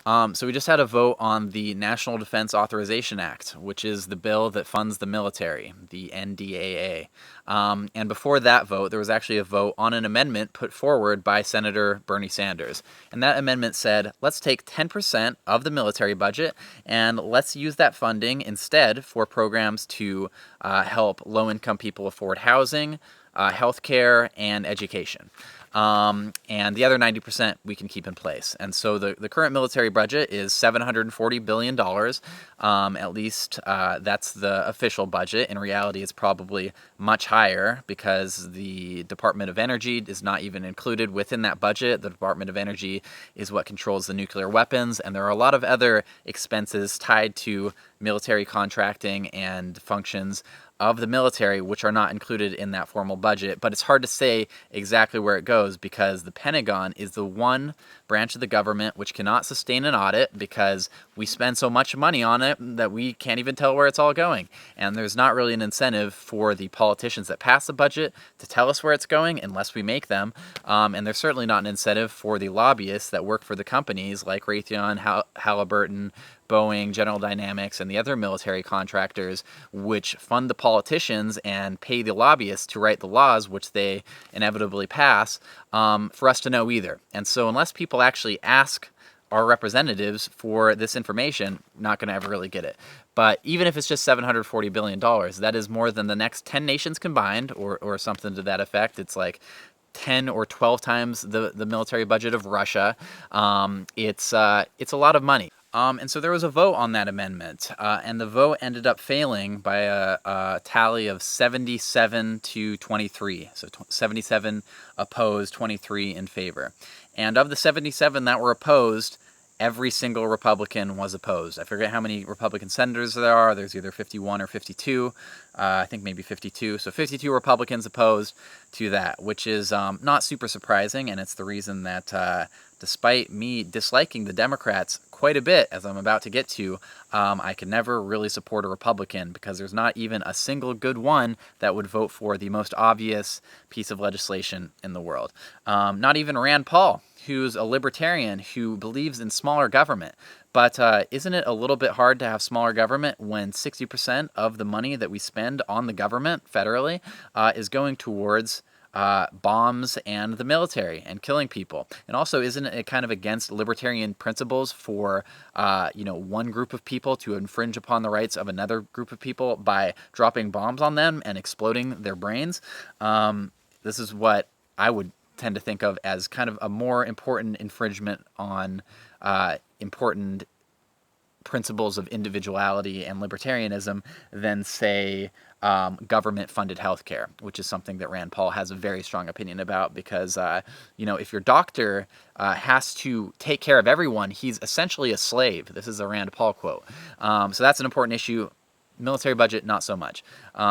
So we just had a vote on the National Defense Authorization Act, which is the bill that funds the military, the NDAA. And before that vote, there was actually a vote on an amendment put forward by Senator Bernie Sanders. And that amendment said, let's take 10% of the military budget and let's use that funding instead for programs to help low-income people afford housing, healthcare, and education. And the other 90% we can keep in place. And so the current military budget is $740 billion. At least that's the official budget. In reality, it's probably much higher because the Department of Energy is not even included within that budget. The Department of Energy is what controls the nuclear weapons, and there are a lot of other expenses tied to military contracting and functions of the military, which are not included in that formal budget. But it's hard to say exactly where it goes because the Pentagon is the one branch of the government which cannot sustain an audit because we spend so much money on it that we can't even tell where it's all going. And there's not really an incentive for the politicians that pass the budget to tell us where it's going unless we make them. And there's certainly not an incentive for the lobbyists that work for the companies like Raytheon, Halliburton, Boeing, General Dynamics, and the other military contractors, which fund the politicians and pay the lobbyists to write the laws, which they inevitably pass, for us to know either. And so unless people actually ask our representatives for this information, not going to ever really get it. But even if it's just $740 billion, that is more than the next 10 nations combined, or something to that effect. It's like 10 or 12 times the military budget of Russia. It's a lot of money. And so there was a vote on that amendment, and the vote ended up failing by a tally of 77 to 23. So 77 opposed, 23 in favor. And of the 77 that were opposed, every single Republican was opposed. I forget how many Republican senators there are. There's either 51 or 52. I think maybe 52. So 52 Republicans opposed to that, which is not super surprising, and it's the reason that despite me disliking the Democrats quite a bit, as I'm about to get to, I can never really support a Republican because there's not even a single good one that would vote for the most obvious piece of legislation in the world. Not even Rand Paul, who's a libertarian who believes in smaller government. But isn't it a little bit hard to have smaller government when 60% of the money that we spend on the government federally is going towards bombs and the military and killing people? And also, isn't it kind of against libertarian principles for one group of people to infringe upon the rights of another group of people by dropping bombs on them and exploding their brains? This is what I would tend to think of as kind of a more important infringement on important principles of individuality and libertarianism than, say, government-funded healthcare, which is something that Rand Paul has a very strong opinion about because, if your doctor has to take care of everyone, he's essentially a slave. This is a Rand Paul quote. So that's an important issue. Military budget, not so much.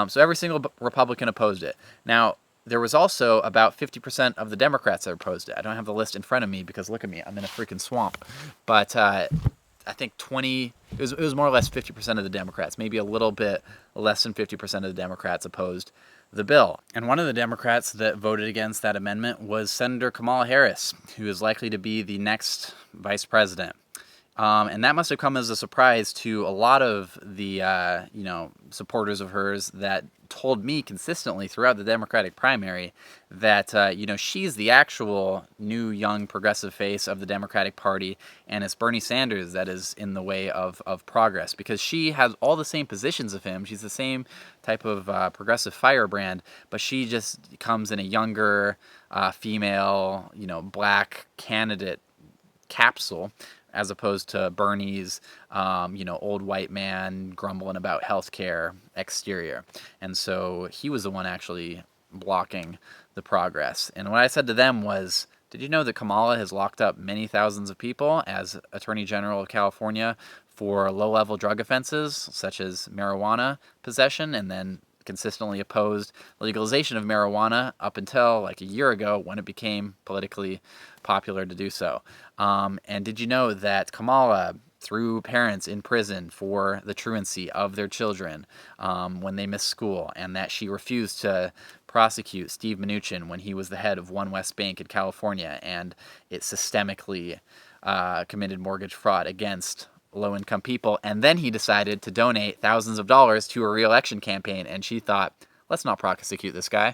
So every single Republican opposed it. Now, there was also about 50% of the Democrats that opposed it. I don't have the list in front of me because look at me, I'm in a freaking swamp. But I think it was more or less 50% of the Democrats, maybe a little bit less than 50% of the Democrats opposed the bill. And one of the Democrats that voted against that amendment was Senator Kamala Harris, who is likely to be the next vice president. And that must have come as a surprise to a lot of the supporters of hers that told me consistently throughout the Democratic primary that she's the actual new young progressive face of the Democratic Party, and it's Bernie Sanders that is in the way of progress because she has all the same positions of him. She's the same type of progressive firebrand, but she just comes in a younger, female, black candidate capsule, as opposed to Bernie's, old white man grumbling about healthcare exterior. And so he was the one actually blocking the progress. And what I said to them was, did you know that Kamala has locked up many thousands of people as Attorney General of California for low-level drug offenses, such as marijuana possession, and then consistently opposed legalization of marijuana up until like a year ago when it became politically popular to do so. And did you know that Kamala threw parents in prison for the truancy of their children when they missed school, and that she refused to prosecute Steve Mnuchin when he was the head of One West Bank in California, and it systemically committed mortgage fraud against low-income people, and then he decided to donate thousands of dollars to a re-election campaign, and she thought, let's not prosecute this guy.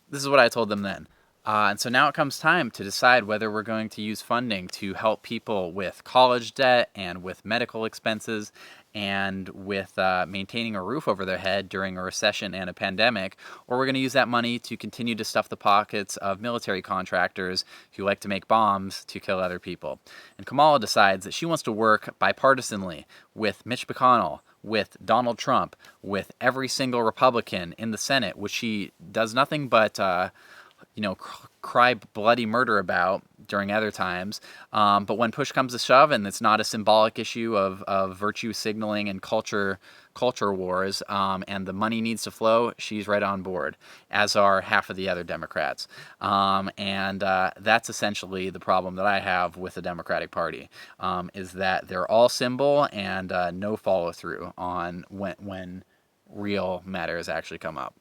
This is what I told them then. And so now it comes time to decide whether we're going to use funding to help people with college debt and with medical expenses and with maintaining a roof over their head during a recession and a pandemic, or we're going to use that money to continue to stuff the pockets of military contractors who like to make bombs to kill other people. And Kamala decides that she wants to work bipartisanly with Mitch McConnell, with Donald Trump, with every single Republican in the Senate, which she does nothing but cry bloody murder about during other times. But when push comes to shove and it's not a symbolic issue of virtue signaling and culture wars, and the money needs to flow, she's right on board, as are half of the other Democrats. And that's essentially the problem that I have with the Democratic Party, is that they're all symbol and no follow through on when real matters actually come up.